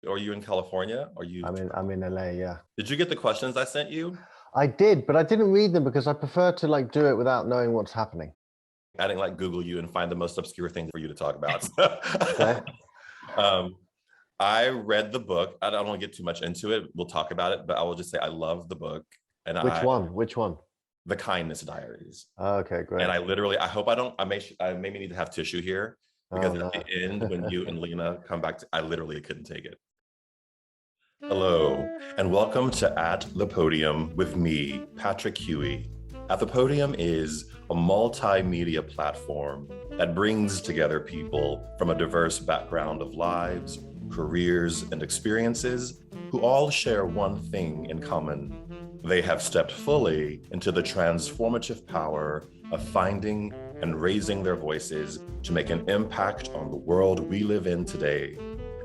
Are you in California? Are you? I'm in LA, yeah. Did you get the questions I sent you? I did, but I didn't read them because I prefer to do it without knowing what's happening. I didn't Google you and find the most obscure thing for you to talk about. Okay. I read the book. I don't want to get too much into it. We'll talk about it, but I will just say I love the book. And Which one? Which one? The Kindness Diaries. Okay, great. And I hope I maybe need to have tissue here because at the end, when you and Lena come back, I literally couldn't take it. Hello, and welcome to At the Podium with me, Patrick Huey. At the Podium is a multimedia platform that brings together people from a diverse background of lives, careers, and experiences who all share one thing in common. They have stepped fully into the transformative power of finding and raising their voices to make an impact on the world we live in today.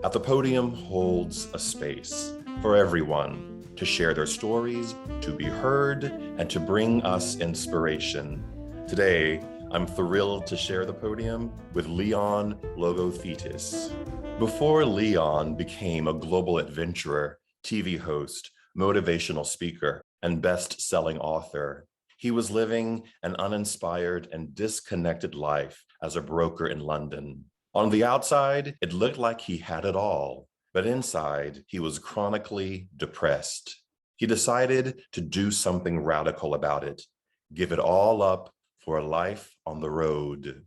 At the Podium holds a space for everyone to share their stories, to be heard, and to bring us inspiration. Today, I'm thrilled to share the podium with Leon Logothetis. Before Leon became a global adventurer, TV host, motivational speaker, and best-selling author, he was living an uninspired and disconnected life as a broker in London. On the outside, it looked like he had it all, but inside, he was chronically depressed. He decided to do something radical about it, give it all up for a life on the road.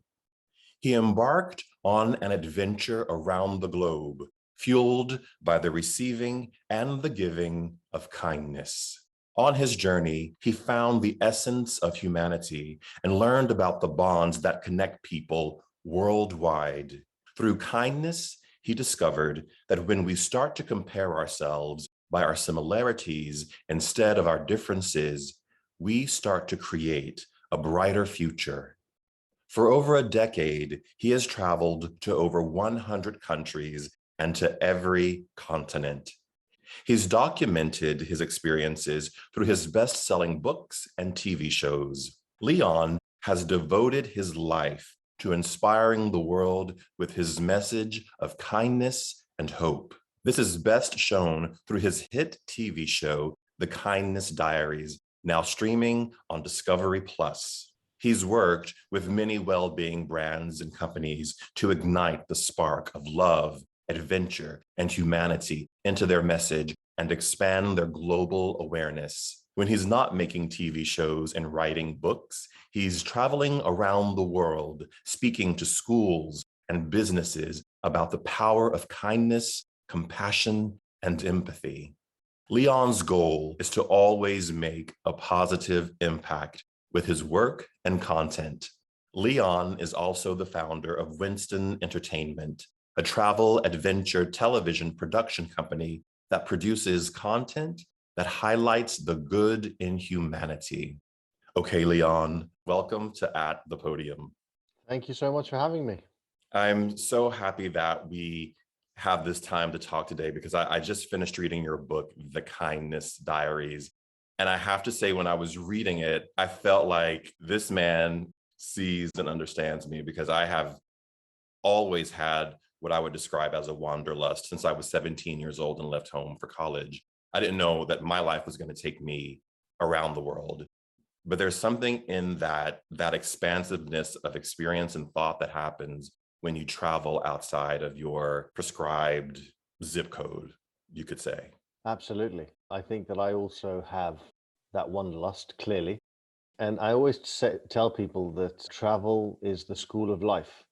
He embarked on an adventure around the globe, fueled by the receiving and the giving of kindness. On his journey, he found the essence of humanity and learned about the bonds that connect people worldwide. Through kindness, he discovered that when we start to compare ourselves by our similarities instead of our differences, we start to create a brighter future. For over a decade, he has traveled to over 100 countries and to every continent. He's documented his experiences through his best-selling books and TV shows. Leon has devoted his life to inspiring the world with his message of kindness and hope. This is best shown through his hit TV show, The Kindness Diaries, now streaming on Discovery Plus. He's worked with many well-being brands and companies to ignite the spark of love, adventure, and humanity into their message and expand their global awareness. When he's not making TV shows and writing books, he's traveling around the world, speaking to schools and businesses about the power of kindness, compassion, and empathy. Leon's goal is to always make a positive impact with his work and content. Leon is also the founder of Winston Entertainment, a travel adventure television production company that produces content that highlights the good in humanity. Okay, Leon, welcome to At the Podium. Thank you so much for having me. I'm so happy that we have this time to talk today because I just finished reading your book, The Kindness Diaries. And I have to say, when I was reading it, I felt like this man sees and understands me because I have always had what I would describe as a wanderlust since I was 17 years old and left home for college. I didn't know that my life was going to take me around the world. But there's something in that expansiveness of experience and thought that happens when you travel outside of your prescribed zip code, you could say. Absolutely. I think that I also have that wanderlust, clearly. And I always tell people that travel is the school of life,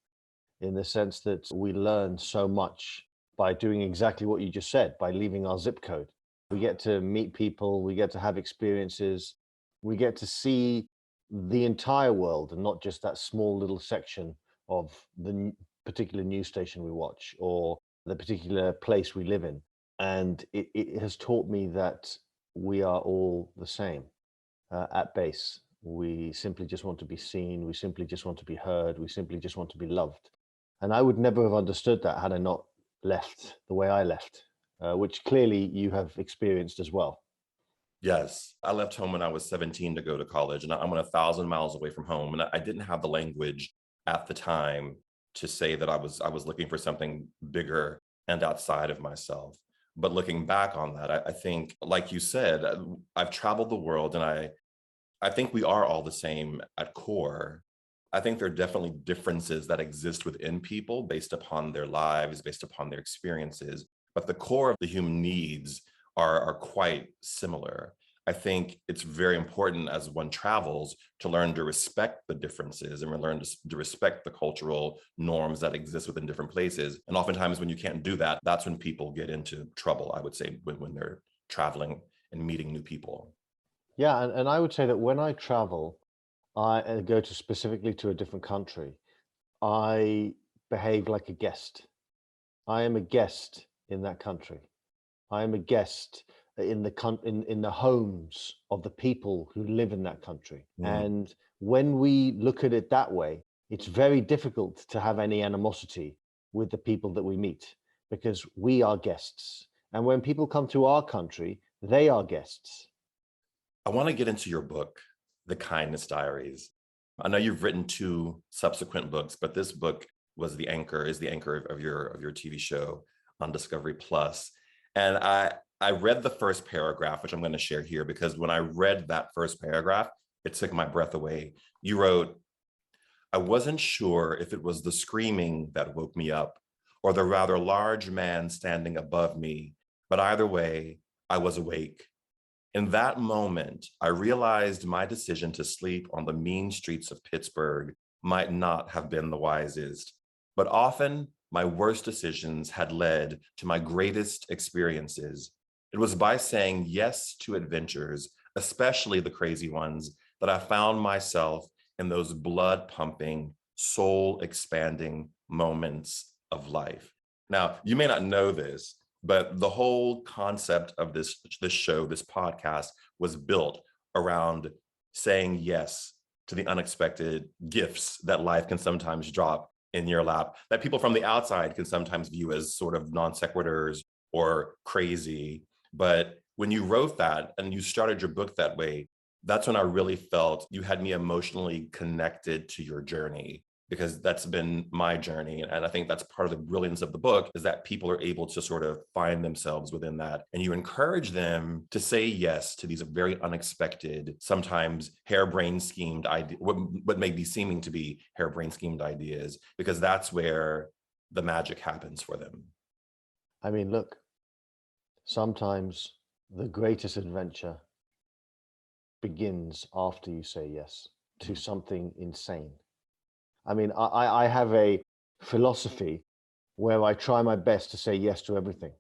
in the sense that we learn so much by doing exactly what you just said, by leaving our zip code. We get to meet people, we get to have experiences, we get to see the entire world and not just that small little section of the particular news station we watch or the particular place we live in. And it has taught me that we are all the same at base. We simply just want to be seen. We simply just want to be heard. We simply just want to be loved. And I would never have understood that had I not left the way I left, which clearly you have experienced as well. Yes, I left home when I was 17 to go to college, and I'm 1,000 miles away from home. And I didn't have the language at the time to say that I was looking for something bigger and outside of myself. But looking back on that, I think, like you said, I've traveled the world, and I think we are all the same at core. I think there are definitely differences that exist within people based upon their lives, based upon their experiences, but the core of the human needs are quite similar. I think it's very important as one travels to learn to respect the differences and learn to respect the cultural norms that exist within different places. And oftentimes, when you can't do that, that's when people get into trouble, I would say, when they're traveling and meeting new people. Yeah, and I would say that when I travel, I go to specifically to a different country, I behave like a guest. I am a guest in that country. I am a guest in in the homes of the people who live in that country. Mm. And when we look at it that way, it's very difficult to have any animosity with the people that we meet because we are guests. And when people come to our country, they are guests. I want to get into your book, The Kindness Diaries. I know you've written two subsequent books, but this book is the anchor of your TV show on Discovery Plus. And I read the first paragraph, which I'm going to share here, because when I read that first paragraph, it took my breath away. You wrote, "I wasn't sure if it was the screaming that woke me up or the rather large man standing above me, but either way, I was awake. In that moment, I realized my decision to sleep on the mean streets of Pittsburgh might not have been the wisest, but often my worst decisions had led to my greatest experiences. It was by saying yes to adventures, especially the crazy ones, that I found myself in those blood pumping, soul expanding moments of life." Now, you may not know this, but the whole concept of this show, this podcast, was built around saying yes to the unexpected gifts that life can sometimes drop in your lap, that people from the outside can sometimes view as sort of non sequiturs or crazy. But when you wrote that and you started your book that way, that's when I really felt you had me emotionally connected to your journey, because that's been my journey. And I think that's part of the brilliance of the book, is that people are able to sort of find themselves within that. And you encourage them to say yes to these very unexpected, sometimes harebrained schemed ideas, what may be seeming to be harebrained schemed ideas, because that's where the magic happens for them. I mean, look, sometimes the greatest adventure begins after you say yes to something insane. I mean, I have a philosophy where I try my best to say yes to everything.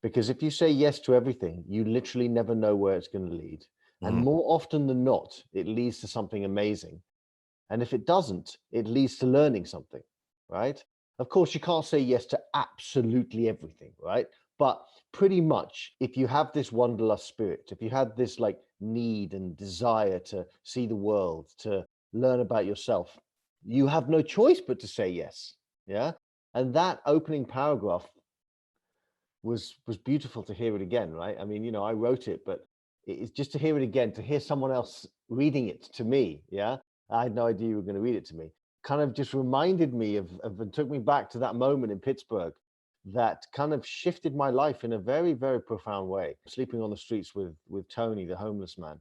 Because if you say yes to everything, you literally never know where it's going to lead. And Mhm. more often than not, it leads to something amazing. And if it doesn't, it leads to learning something, right? Of course, you can't say yes to absolutely everything, right? But pretty much, if you have this wanderlust spirit, if you have this like need and desire to see the world, to learn about yourself, you have no choice but to say yes. Yeah. And that opening paragraph was beautiful to hear it again, right? I mean, you know, I wrote it, but it's just to hear it again, to hear someone else reading it to me. Yeah. I had no idea you were going to read it to me. Kind of just reminded me of and took me back to that moment in Pittsburgh that kind of shifted my life in a very, very profound way. Sleeping on the streets with Tony, the homeless man,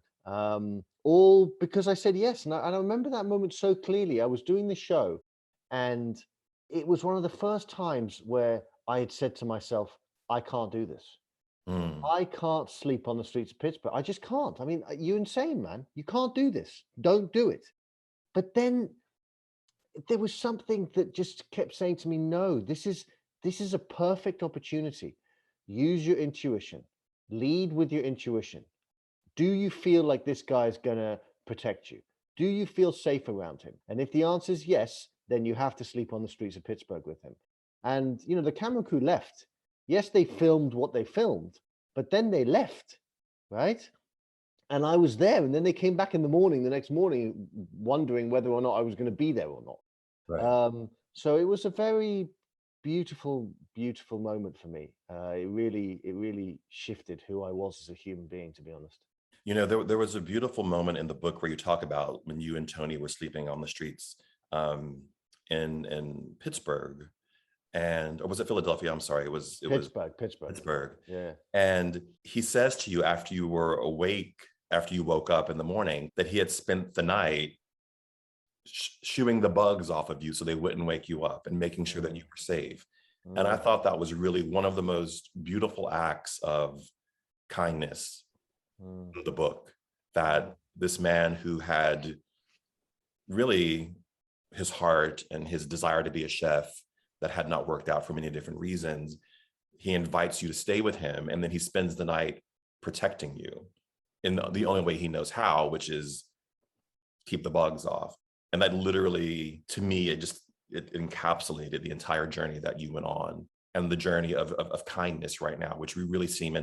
all because I said yes. And I remember that moment so clearly. I was doing the show, and it was one of the first times where I had said to myself, I can't do this. Mm. I can't sleep on the streets of Pittsburgh. I just can't. I mean, you're insane, man. You can't do this. Don't do it. But then there was something that just kept saying to me, no, this is a perfect opportunity. Use your intuition. Lead with your intuition. Do you feel like this guy is going to protect you? Do you feel safe around him? And if the answer is yes, then you have to sleep on the streets of Pittsburgh with him. And, you know, the camera crew left. Yes, they filmed what they filmed, but then they left, right? And I was there. And then they came back in the morning, the next morning, wondering whether or not I was going to be there or not. Right. So it was a very beautiful, beautiful moment for me. It really shifted who I was as a human being, to be honest. You know, there was a beautiful moment in the book where you talk about when you and Tony were sleeping on the streets, in Pittsburgh. and or was it Philadelphia? I'm sorry, it was Pittsburgh. Pittsburgh. Yeah. And he says to you after you were awake, after you woke up in the morning, that he had spent the night shooing the bugs off of you so they wouldn't wake you up and making sure that you were safe. And I thought that was really one of the most beautiful acts of kindness in the book, that this man who had really his heart and his desire to be a chef that had not worked out for many different reasons, he invites you to stay with him, and then he spends the night protecting you in the only way he knows how, which is keep the bugs off. And that literally, to me, it encapsulated the entire journey that you went on, and the journey of kindness right now, which we really seem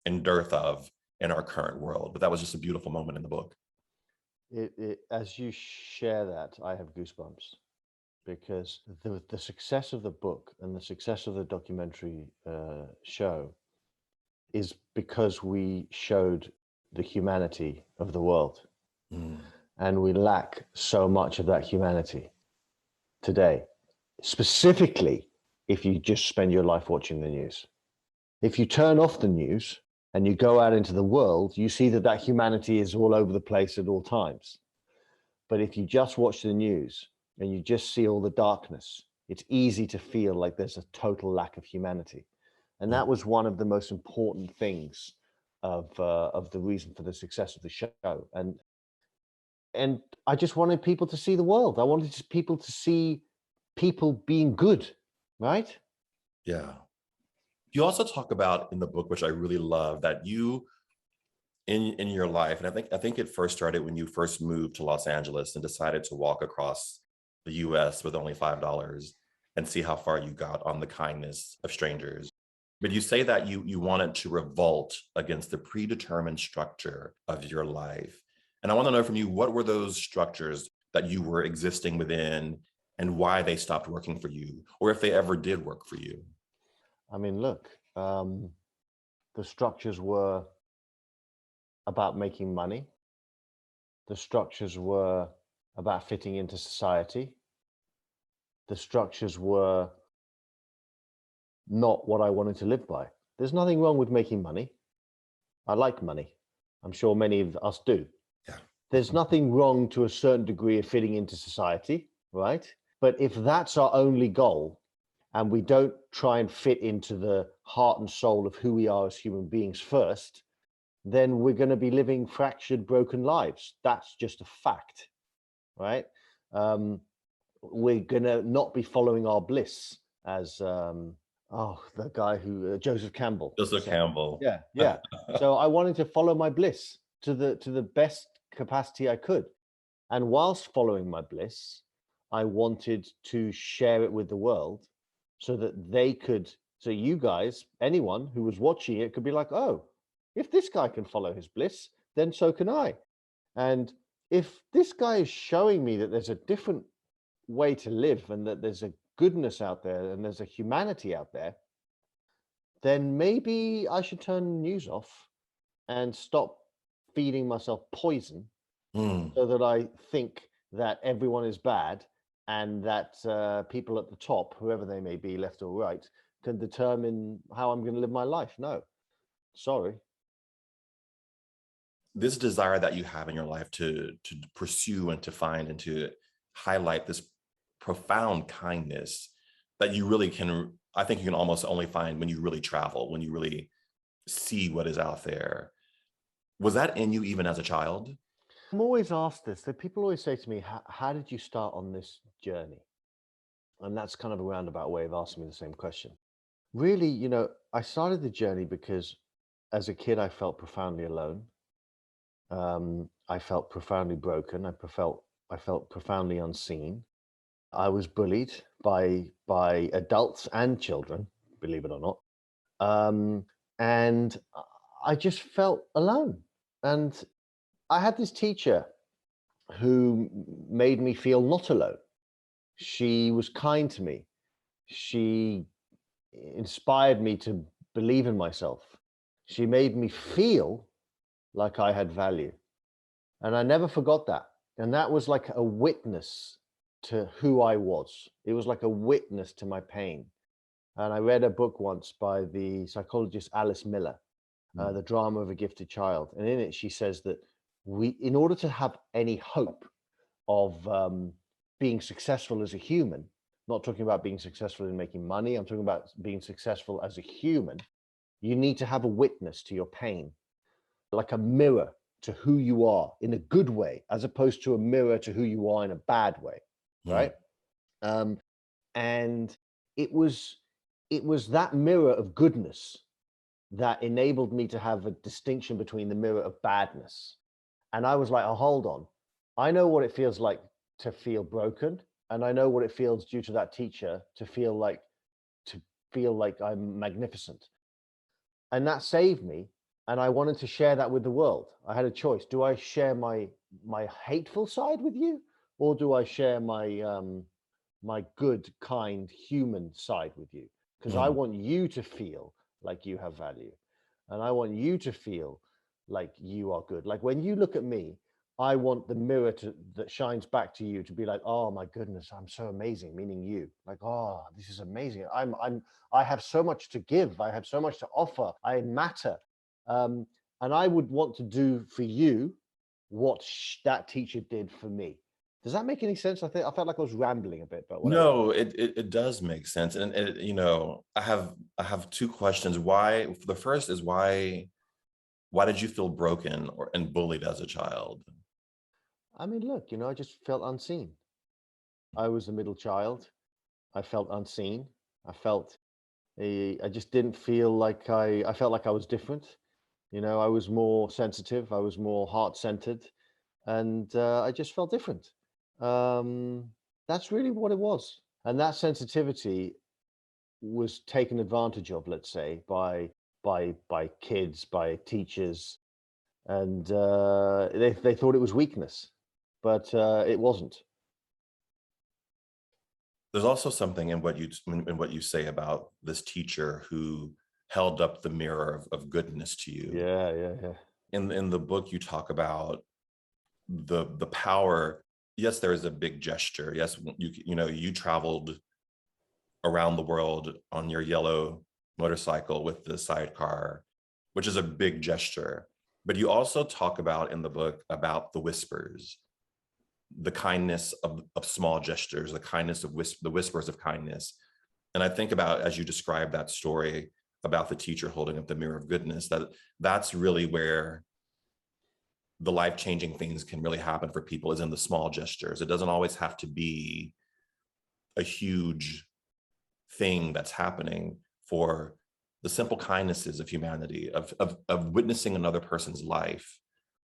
in dearth of in our current world. But that was just a beautiful moment in the book. As you share that, I have goosebumps, because the success of the book and the success of the documentary show is because we showed the humanity of the world. And we lack so much of that humanity today, specifically if you just spend your life watching the news. If you turn off the news and you go out into the world, you see that humanity is all over the place at all times. But if you just watch the news and you just see all the darkness, it's easy to feel like there's a total lack of humanity. And that was one of the most important things of the reason for the success of the show. And I just wanted people to see the world. I wanted people to see people being good, right? Yeah. You also talk about in the book, which I really love, that you in your life, and I think it first started when you first moved to Los Angeles and decided to walk across the US with only $5 and see how far you got on the kindness of strangers. But you say that you wanted to revolt against the predetermined structure of your life. And I want to know from you, what were those structures that you were existing within, and why they stopped working for you, or if they ever did work for you? I mean, look, the structures were about making money. The structures were about fitting into society. The structures were not what I wanted to live by. There's nothing wrong with making money. I like money. I'm sure many of us do. Yeah. There's nothing wrong to a certain degree of fitting into society, right? But if that's our only goal, and we don't try and fit into the heart and soul of who we are as human beings first, then we're going to be living fractured, broken lives. That's just a fact, right? We're going to not be following our bliss, as the guy who Joseph Campbell. Joseph Campbell. Yeah. So I wanted to follow my bliss to the best capacity I could, and whilst following my bliss, I wanted to share it with the world, so that they could. So you guys, anyone who was watching it, could be like, oh, if this guy can follow his bliss, then so can I. And if this guy is showing me that there's a different way to live, and that there's a goodness out there, and there's a humanity out there, then maybe I should turn the news off and stop feeding myself poison, so that I think that everyone is bad, and that people at the top, whoever they may be, left or right, can determine how I'm going to live my life. No, sorry. This desire that you have in your life to pursue and to find and to highlight this profound kindness that you really can, I think you can almost only find when you really travel, when you really see what is out there. Was that in you even as a child? I'm always asked this. That people always say to me, how did you start on this journey? And that's kind of a roundabout way of asking me the same question. Really, I started the journey because as a kid, I felt profoundly alone. I felt profoundly broken. I felt profoundly unseen. I was bullied by adults and children, believe it or not. And I just felt alone. And I had this teacher who made me feel not alone. She was kind to me. She inspired me to believe in myself. She made me feel like I had value. And I never forgot that. And that was like a witness to who I was. It was like a witness to my pain. And I read a book once by the psychologist Alice Miller, Mm. The Drama of a Gifted Child. And in it, she says that in order to have any hope of being successful as a human, not talking about being successful in making money, I'm talking about being successful as a human, you need to have a witness to your pain, like a mirror to who you are in a good way, as opposed to a mirror to who you are in a bad way, Mm. right? Um, and it was that mirror of goodness that enabled me to have a distinction between the mirror of badness. And I was like, oh, hold on. I know what it feels like to feel broken. And I know what it feels due to that teacher to feel like I'm magnificent. And that saved me. And I wanted to share that with the world. I had a choice. Do I share my hateful side with you? Or do I share my good, kind, human side with you? Because I Mm. want you to feel like you have value. And I want you to feel like you are good. Like when you look at me, I want the mirror that shines back to you to be like, oh my goodness, I'm so amazing, meaning you. Like, oh, this is amazing. I have so much to give. I have so much to offer. I matter. And I would want to do for you what that teacher did for me. Does that make any sense? I felt like I was rambling a bit, but whatever. No, it does make sense. And I have two questions. Why? The first is why did you feel broken and bullied as a child? I mean, look, I just felt unseen. I was the middle child. I felt unseen. I felt I just didn't feel like I felt like I was different. I was more sensitive. I was more heart centered, and I just felt different. That's really what it was. And that sensitivity was taken advantage of, let's say, by kids, by teachers, and they thought it was weakness, but it wasn't. There's also something in what you say about this teacher who held up the mirror of goodness to you. Yeah, yeah, yeah. In the book, you talk about the power. Yes, there is a big gesture. Yes, you traveled around the world on your yellow motorcycle with the sidecar, which is a big gesture. But you also talk about in the book about the whispers, the kindness of small gestures, the kindness of the whispers of kindness. And I think about, as you describe that story about the teacher holding up the mirror of goodness, that's really where the life-changing things can really happen for people, is in the small gestures. It doesn't always have to be a huge thing that's happening. For the simple kindnesses of humanity, of witnessing another person's life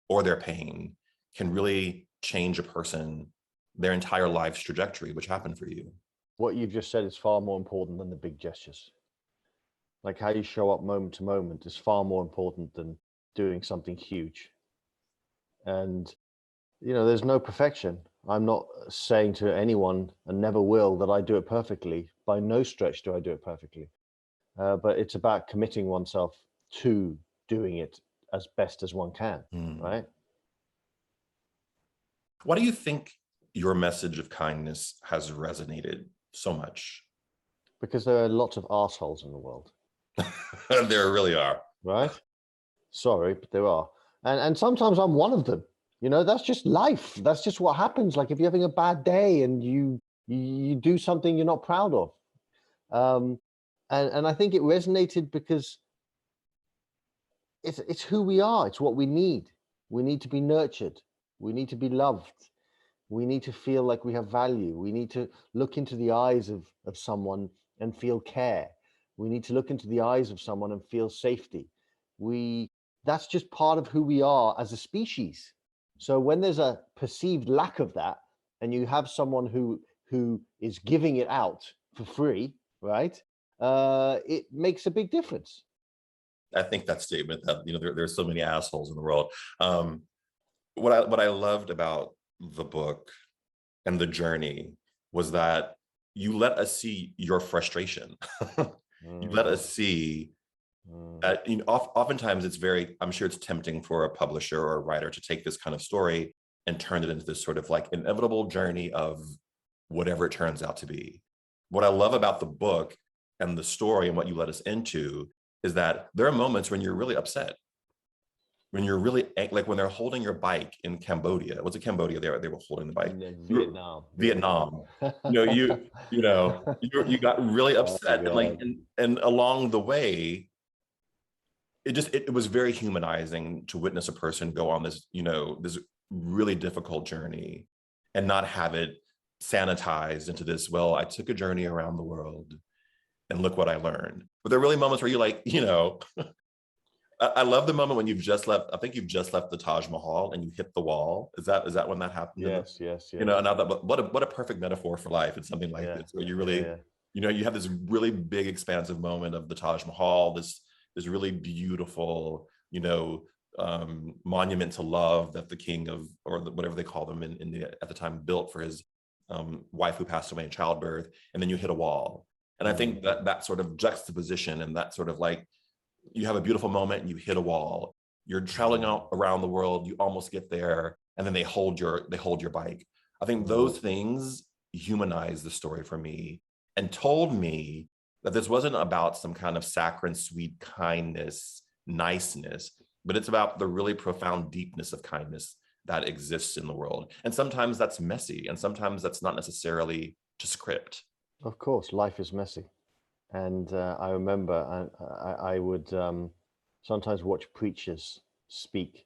or their pain, can really change a person, their entire life's trajectory, which happened for you. What you've just said is far more important than the big gestures. Like how you show up moment to moment is far more important than doing something huge. And there's no perfection. I'm not saying to anyone, and never will, that I do it perfectly. By no stretch do I do it perfectly. But it's about committing oneself to doing it as best as one can, right? Why do you think your message of kindness has resonated so much? Because there are lots of assholes in the world. There really are. Right? Sorry, but there are. And sometimes I'm one of them. That's just life. That's just what happens. Like if you're having a bad day and you do something you're not proud of. And I think it resonated because it's who we are. It's what we need. We need to be nurtured. We need to be loved. We need to feel like we have value. We need to look into the eyes of someone and feel care. We need to look into the eyes of someone and feel safety. That's just part of who we are as a species. So when there's a perceived lack of that, and you have someone who is giving it out for free, right? It makes a big difference. I think that statement that there's so many assholes in the world. What I loved about the book and the journey was that you let us see your frustration. You let us see that, oftentimes I'm sure it's tempting for a publisher or a writer to take this kind of story and turn it into this sort of like inevitable journey of whatever it turns out to be. What I love about the book and the story and what you let us into is that there are moments when you're really upset, when you're really like when they're holding your bike in Cambodia. Was it Cambodia? They were holding the bike. Vietnam. Vietnam. You got really upset, and like and along the way, it was very humanizing to witness a person go on this this really difficult journey and not have it sanitized into this. Well, I took a journey around the world, and look what I learned. But there are really moments where you're like, I love the moment when you've just left. I think you've just left the Taj Mahal and you hit the wall. Is that when that happened? Yes. And I thought, what a perfect metaphor for life. It's something like this, where you really, you have this really big, expansive moment of the Taj Mahal, this really beautiful, monument to love that the king of, or whatever they call them at the time, built for his wife who passed away in childbirth, and then you hit a wall. And I think that sort of juxtaposition and that sort of like, you have a beautiful moment and you hit a wall. You're traveling out around the world, you almost get there, and then they hold your bike. I think those things humanized the story for me and told me that this wasn't about some kind of saccharine sweet kindness, niceness, but it's about the really profound deepness of kindness that exists in the world. And sometimes that's messy, and sometimes that's not necessarily to script. Of course, life is messy. And I remember I would sometimes watch preachers speak,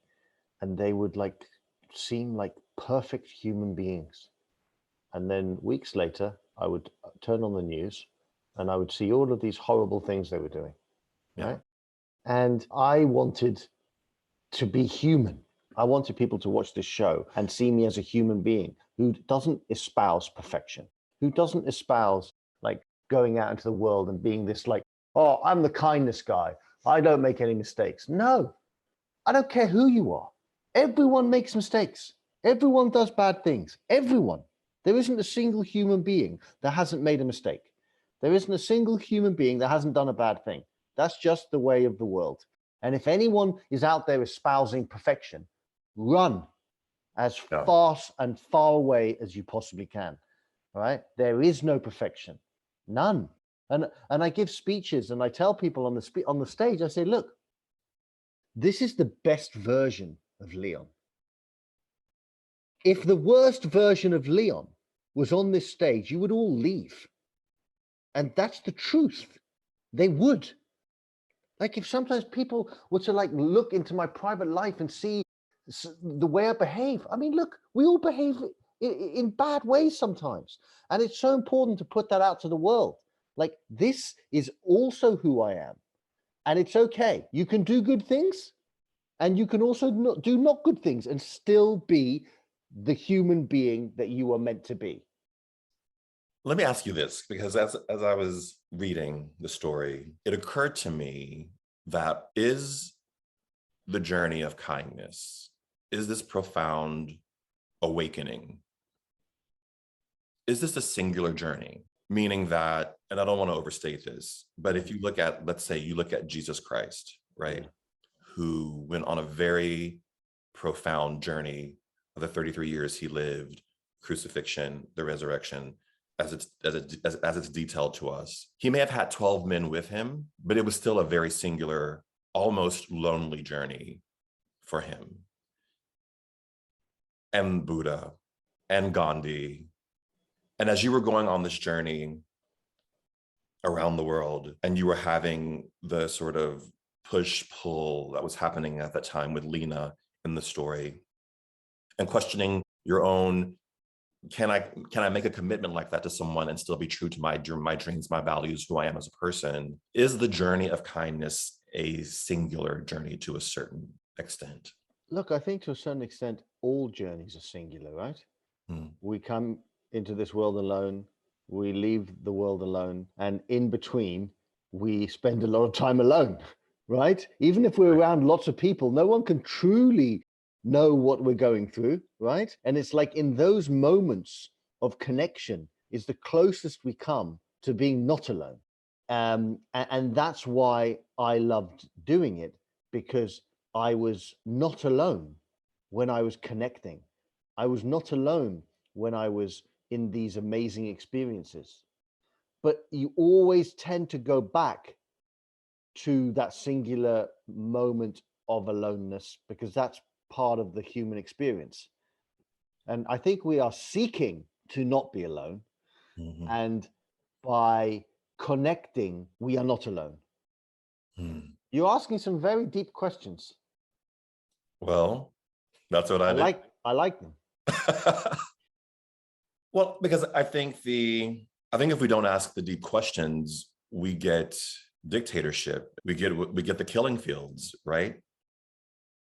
and they would like seem like perfect human beings. And then weeks later, I would turn on the news and I would see all of these horrible things they were doing. Yeah. Right. And I wanted to be human. I wanted people to watch this show and see me as a human being who doesn't espouse perfection, who doesn't espouse like going out into the world and being this like, oh, I'm the kindness guy, I don't make any mistakes. No, I don't care who you are. Everyone makes mistakes. Everyone does bad things. Everyone. There isn't a single human being that hasn't made a mistake. There isn't a single human being that hasn't done a bad thing. That's just the way of the world. And if anyone is out there espousing perfection, run as fast and far away as you possibly can. All right? There is no perfection. None. And I give speeches and I tell people on the stage, I say, look, this is the best version of Leon. If the worst version of Leon was on this stage, you would all leave. And that's the truth. They would. Like if sometimes people were to like look into my private life and see the way I behave. I mean, look, we all behave in bad ways sometimes. And it's so important to put that out to the world. Like this is also who I am. And it's okay. You can do good things and you can also do not good things and still be the human being that you are meant to be. Let me ask you this, because as I was reading the story, it occurred to me that is the journey of kindness, is this profound awakening, is this a singular journey? Meaning that, and I don't want to overstate this, but if you look at, let's say you look at Jesus Christ, right? Yeah. Who went on a very profound journey of the 33 years he lived, crucifixion, the resurrection, as it's detailed to us. He may have had 12 men with him, but it was still a very singular, almost lonely journey for him. And Buddha and Gandhi. And as you were going on this journey around the world, and you were having the sort of push-pull that was happening at that time with Lena in the story, and questioning your own, can I make a commitment like that to someone and still be true to my dreams, my values, who I am as a person? Is the journey of kindness a singular journey to a certain extent? Look, I think to a certain extent, all journeys are singular, right? We come into this world alone, we leave the world alone, and in between, we spend a lot of time alone, right? Even if we're around lots of people, no one can truly know what we're going through, right? And it's like in those moments of connection is the closest we come to being not alone. And that's why I loved doing it, because I was not alone when I was connecting. I was not alone when I was in these amazing experiences. but you always tend to go back to that singular moment of aloneness because that's part of the human experience. And I think we are seeking to not be alone. Mhm. And by connecting, we are not alone. Hmm. You're asking some very deep questions. Well, that's what I do. I like them. Well, because I think if we don't ask the deep questions, we get dictatorship. We get the killing fields, right?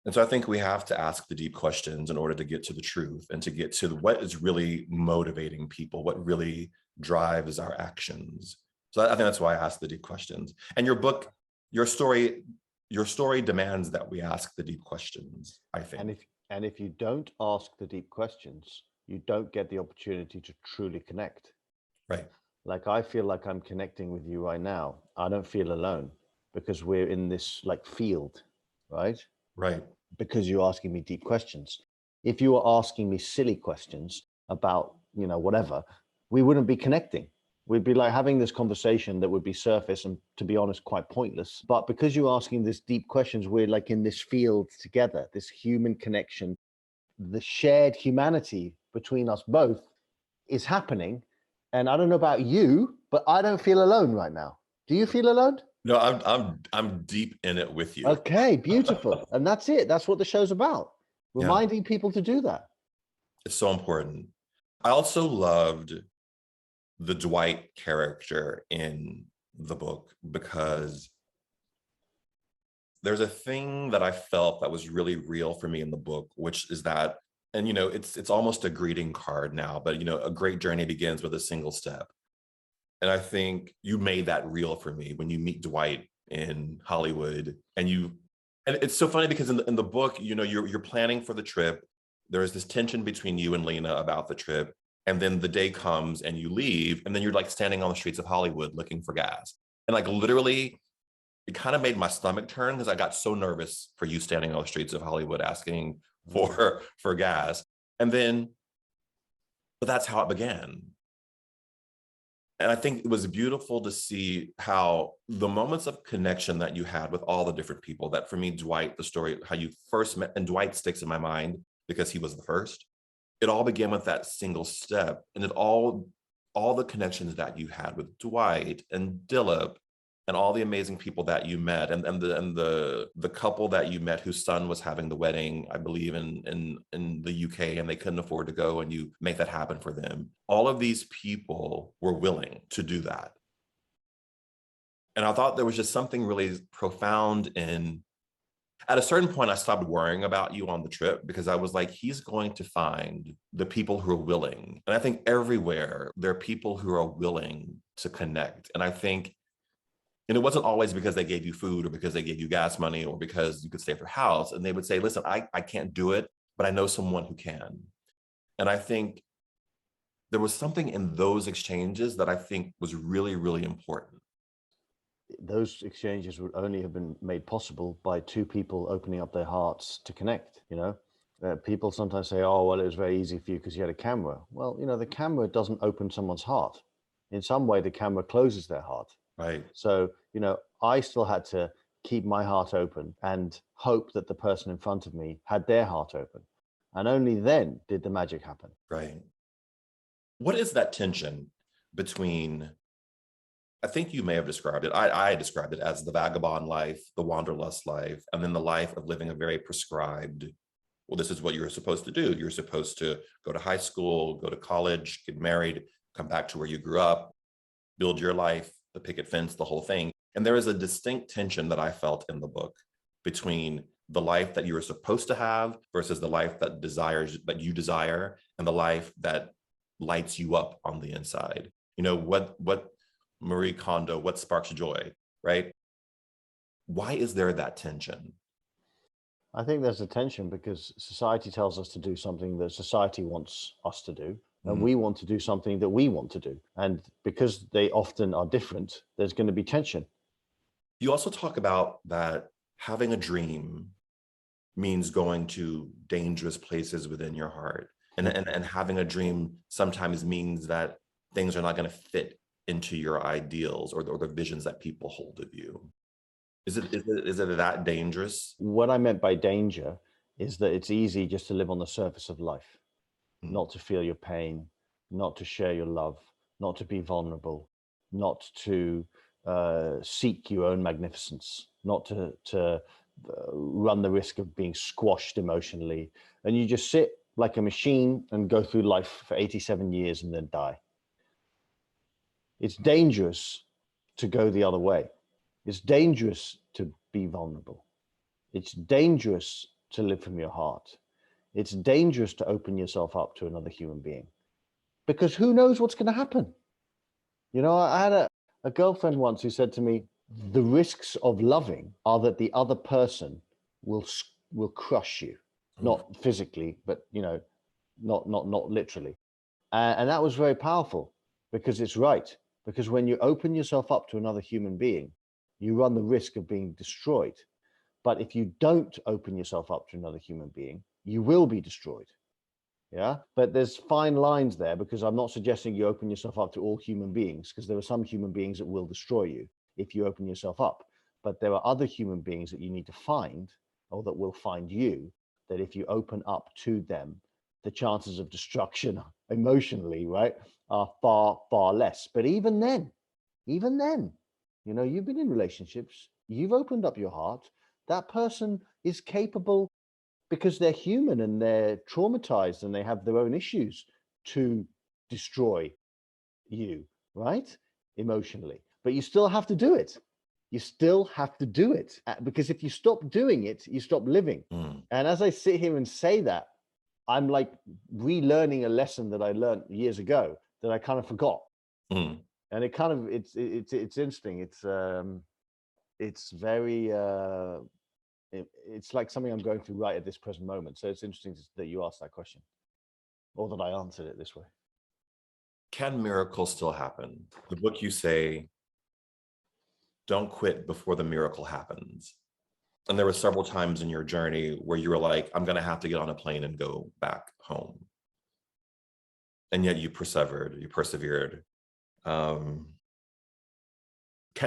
And so I think we have to ask the deep questions in order to get to the truth and to get to what is really motivating people, what really drives our actions. So I think that's why I ask the deep questions. And your book, your story demands that we ask the deep questions, I think. And if you don't ask the deep questions, you don't get the opportunity to truly connect. Right. Like I feel like I'm connecting with you right now. I don't feel alone because we're in this like field, right? Right. Because you're asking me deep questions. If you were asking me silly questions about, whatever, we wouldn't be connecting. We'd be like having this conversation that would be surface and, to be honest, quite pointless. But because you're asking these deep questions, we're like in this field together, this human connection, the shared humanity between us both is happening. And I don't know about you, but I don't feel alone right now. Do you feel alone? No, I'm deep in it with you. Okay, beautiful. And that's it. That's what the show's about. Yeah. Reminding people to do that. It's so important. I also loved the Dwight character in the book because there's a thing that I felt that was really real for me in the book, which is that, and it's almost a greeting card now, but a great journey begins with a single step. And I think you made that real for me when you meet Dwight in Hollywood, and it's so funny because in the book, you're planning for the trip. There is this tension between you and Lena about the trip. And then the day comes and you leave, and then you're like standing on the streets of Hollywood looking for gas. And like literally, it kind of made my stomach turn because I got so nervous for you standing on the streets of Hollywood asking for gas. And then, but that's how it began. And I think it was beautiful to see how the moments of connection that you had with all the different people, that for me, Dwight, the story, how you first met, and Dwight sticks in my mind because he was the first. It all began with that single step, and all the connections that you had with Dwight and Dillip and all the amazing people that you met, and the couple that you met whose son was having the wedding, I believe in the UK, and they couldn't afford to go, and you make that happen for them. All of these people were willing to do that. And I thought there was just something really profound in, at a certain point, I stopped worrying about you on the trip because I was like, he's going to find the people who are willing. And I think everywhere there are people who are willing to connect. And I think, and it wasn't always because they gave you food or because they gave you gas money or because you could stay at their house. And they would say, listen, I can't do it, but I know someone who can. And I think there was something in those exchanges that I think was really, really important. Those exchanges would only have been made possible by two people opening up their hearts to connect. People sometimes say, oh, well, it was very easy for you because you had a camera. Well, the camera doesn't open someone's heart. In some way, the camera closes their heart. Right. So, I still had to keep my heart open and hope that the person in front of me had their heart open. And only then did the magic happen. Right. What is that tension between, I think you may have described it, I described it as the vagabond life, the wanderlust life, and then the life of living a very prescribed, well, this is what you're supposed to do. You're supposed to go to high school, go to college, get married, come back to where you grew up, build your life, the picket fence, the whole thing. And there is a distinct tension that I felt in the book between the life that you were supposed to have versus the life that you desire, and the life that lights you up on the inside. What Marie Kondo, what sparks joy, right? Why is there that tension? I think there's a tension because society tells us to do something that society wants us to do. And we want to do something that we want to do. And because they often are different, there's going to be tension. You also talk about that having a dream means going to dangerous places within your heart. And having a dream sometimes means that things are not going to fit into your ideals or the visions that people hold of you? Is it that dangerous? What I meant by danger is that it's easy just to live on the surface of life, not to feel your pain, not to share your love, not to be vulnerable, not to seek your own magnificence, not to run the risk of being squashed emotionally. And you just sit like a machine and go through life for 87 years and then die. It's dangerous to go the other way. It's dangerous to be vulnerable. It's dangerous to live from your heart. It's dangerous to open yourself up to another human being, because who knows what's going to happen? You know, I had a girlfriend once who said to me, the risks of loving are that the other person will crush you, not physically, but, you know, not literally. And that was very powerful, because it's right. Because when you open yourself up to another human being, you run the risk of being destroyed. But if you don't open yourself up to another human being, you will be destroyed. Yeah. But there's fine lines there, because I'm not suggesting you open yourself up to all human beings, because there are some human beings that will destroy you if you open yourself up. But there are other human beings that you need to find, or that will find you, that if you open up to them, the chances of destruction emotionally, right, are far, far less. But even then, you know, you've been in relationships, you've opened up your heart, that person is capable, because they're human and they're traumatized and they have their own issues, to destroy you, right? Emotionally. But you still have to do it. You still have to do it, because if you stop doing it, you stop living. And as I sit here and say that, I'm like relearning a lesson that I learned years ago that I kind of forgot. And it kind of, it's interesting. It's very, it's like something I'm going through right at this present moment. So it's interesting that you asked that question, or that I answered it this way. Can miracles still happen? The book, you say, don't quit before the miracle happens. And there were several times in your journey where you were like, I'm going to have to get on a plane and go back home. And yet you persevered. Can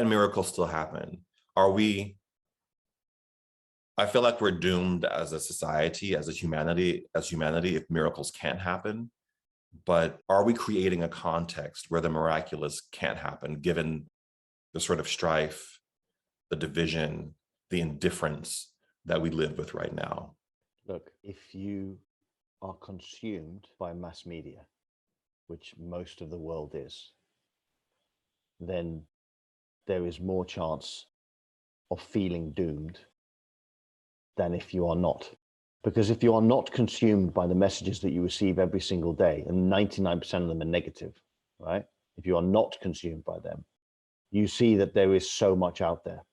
miracles still happen? I feel like we're doomed as a society, as humanity, if miracles can't happen. But are we creating a context where the miraculous can't happen, given the sort of strife, the division, the indifference that we live with right now? Look, if you are consumed by mass media, which most of the world is, then there is more chance of feeling doomed than if you are not. Because if you are not consumed by the messages that you receive every single day, and 99% of them are negative, right? If you are not consumed by them, you see that there is so much out there.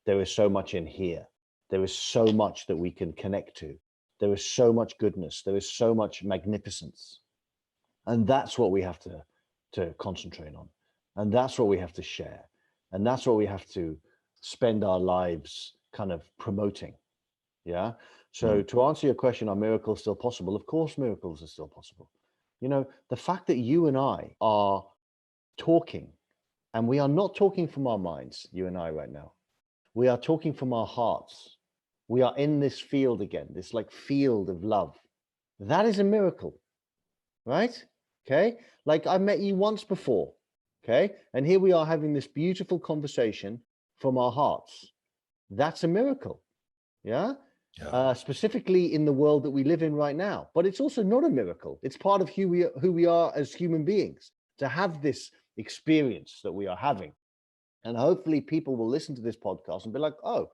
There is so much in here. There is so much that we can connect to. There is so much goodness. There is so much magnificence. And that's what we have to concentrate on. And that's what we have to share. And that's what we have to spend our lives kind of promoting. Yeah. So to answer your question, are miracles still possible? Of course, miracles are still possible. You know, the fact that you and I are talking, and we are not talking from our minds, you and I right now, we are talking from our hearts. We are in this field again, this like field of love. That is a miracle, right? Okay. Like I met you once before. Okay. And here we are having this beautiful conversation from our hearts. That's a miracle. Yeah. Specifically in the world that we live in right now. But it's also not a miracle. It's part of who we are as human beings, to have this experience that we are having. And hopefully people will listen to this podcast and be like, oh,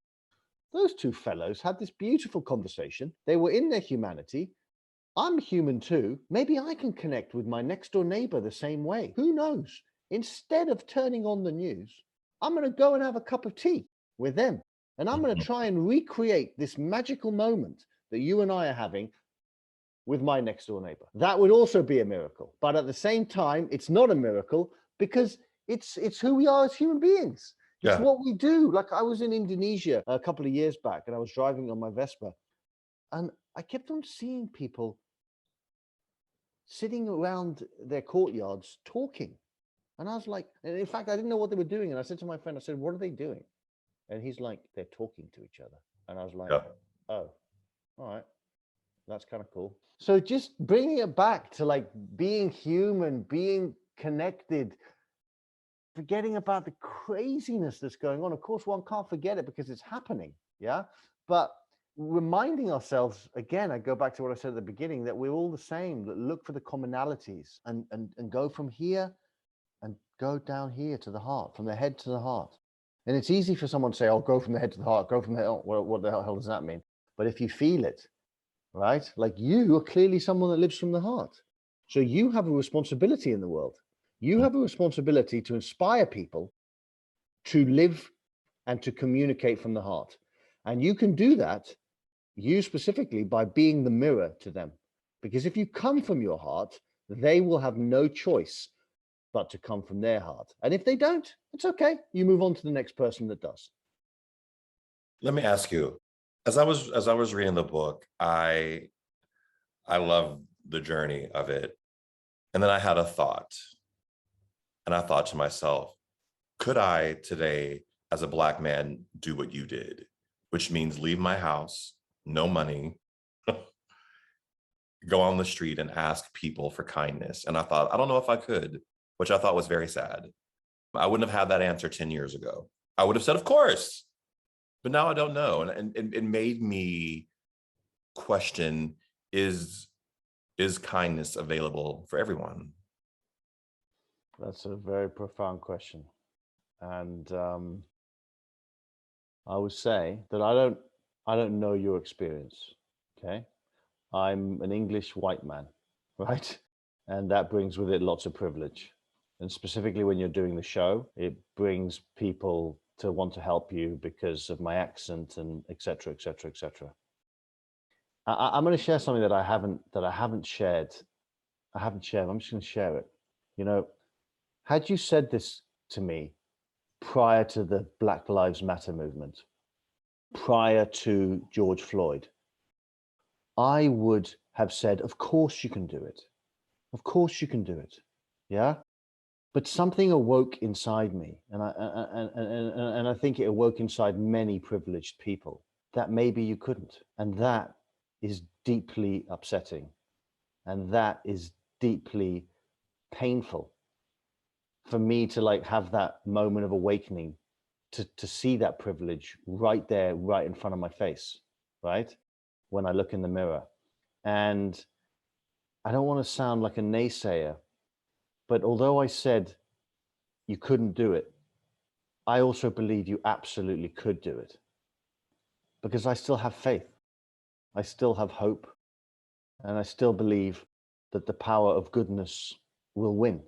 those two fellows had this beautiful conversation. They were in their humanity. I'm human too. Maybe I can connect with my next door neighbor the same way. Who knows? Instead of turning on the news, I'm going to go and have a cup of tea with them. And I'm going to try and recreate this magical moment that you and I are having with my next door neighbor. That would also be a miracle. But at the same time, it's not a miracle, because it's who we are as human beings. It's what we do. Like I was in Indonesia a couple of years back, and I was driving on my Vespa, and I kept on seeing people sitting around their courtyards talking. And I was like, and in fact, I didn't know what they were doing. And I said to my friend, I said, what are they doing? And he's like, they're talking to each other. And I was like, Yeah. oh, all right. That's kind of cool. So just bringing it back to like being human, being connected, forgetting about the craziness that's going on. Of course, one can't forget it because it's happening. Yeah. But reminding ourselves, again, I go back to what I said at the beginning, that we're all the same, that look for the commonalities and go from here and go down here to the heart, from the head to the heart. And it's easy for someone to say, oh, go from the head to the heart, go from the head. Oh, well, what the hell does that mean? But if you feel it, right? Like you are clearly someone that lives from the heart. So you have a responsibility in the world. You have a responsibility to inspire people to live and to communicate from the heart. And you can do that, you specifically, by being the mirror to them. Because if you come from your heart, they will have no choice but to come from their heart. And if they don't, it's okay. You move on to the next person that does. Let me ask you, as I was reading the book, I love the journey of it. And then I had a thought. And I thought to myself, could I today, as a Black man, do what you did? Which means leave my house, no money, go on the street and ask people for kindness. And I thought, I don't know if I could, which I thought was very sad. I wouldn't have had that answer 10 years ago. I would have said, of course. But now I don't know. And it made me question, is kindness available for everyone? That's a very profound question. And I would say that I don't know your experience. Okay. I'm an English white man, right? And that brings with it lots of privilege. And specifically when you're doing the show, it brings people to want to help you because of my accent and et cetera, et cetera, et cetera. I'm going to share something that I haven't shared. I'm just going to share it. You know, had you said this to me prior to the Black Lives Matter movement, prior to George Floyd, I would have said, of course you can do it. Of course you can do it. Yeah. But something awoke inside me. And I think it awoke inside many privileged people that maybe you couldn't. And that is deeply upsetting. And that is deeply painful for me to like have that moment of awakening, to see that privilege right there, right in front of my face, right? When I look in the mirror. And I don't want to sound like a naysayer, but although I said you couldn't do it, I also believe you absolutely could do it, because I still have faith. I still have hope. And I still believe that the power of goodness will win.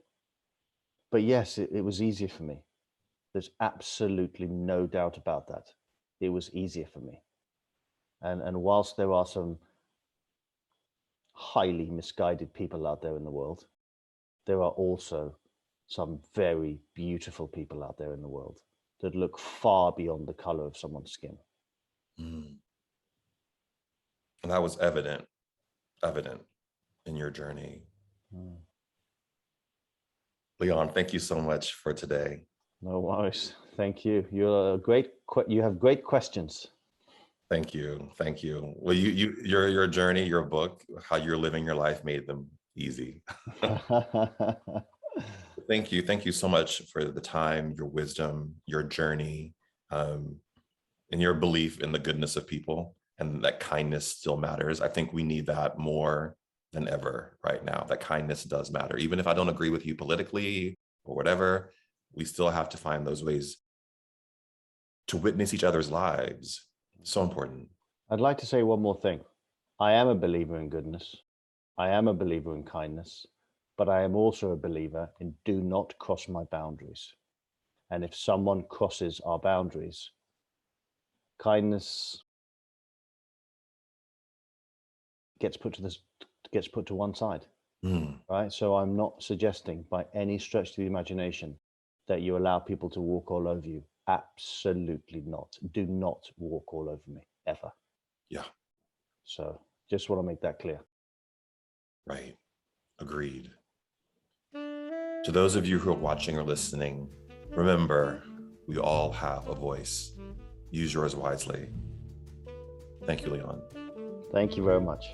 But yes, it was easier for me. There's absolutely no doubt about that. It was easier for me. And whilst there are some highly misguided people out there in the world, there are also some very beautiful people out there in the world that look far beyond the color of someone's skin. Mm. And that was evident in your journey. Mm. Leon, thank you so much for today. No worries. Thank you. You have great questions. Thank you. Thank you. Well, your journey, your book, how you're living your life made them easy. Thank you. Thank you so much for the time, your wisdom, your journey, and your belief in the goodness of people, and that kindness still matters. I think we need that more than ever right now. That kindness does matter. Even if I don't agree with you politically or whatever, we still have to find those ways to witness each other's lives. So important. I'd like to say one more thing. I am a believer in goodness. I am a believer in kindness, but I am also a believer in do not cross my boundaries. And if someone crosses our boundaries, kindness gets put to one side. Mm. Right? So I'm not suggesting by any stretch of the imagination that you allow people to walk all over you. Absolutely not. Do not walk all over me, ever. Yeah. So just want to make that clear. Right. Agreed. To those of you who are watching or listening, remember, we all have a voice. Use yours wisely. Thank you, Leon. Thank you very much.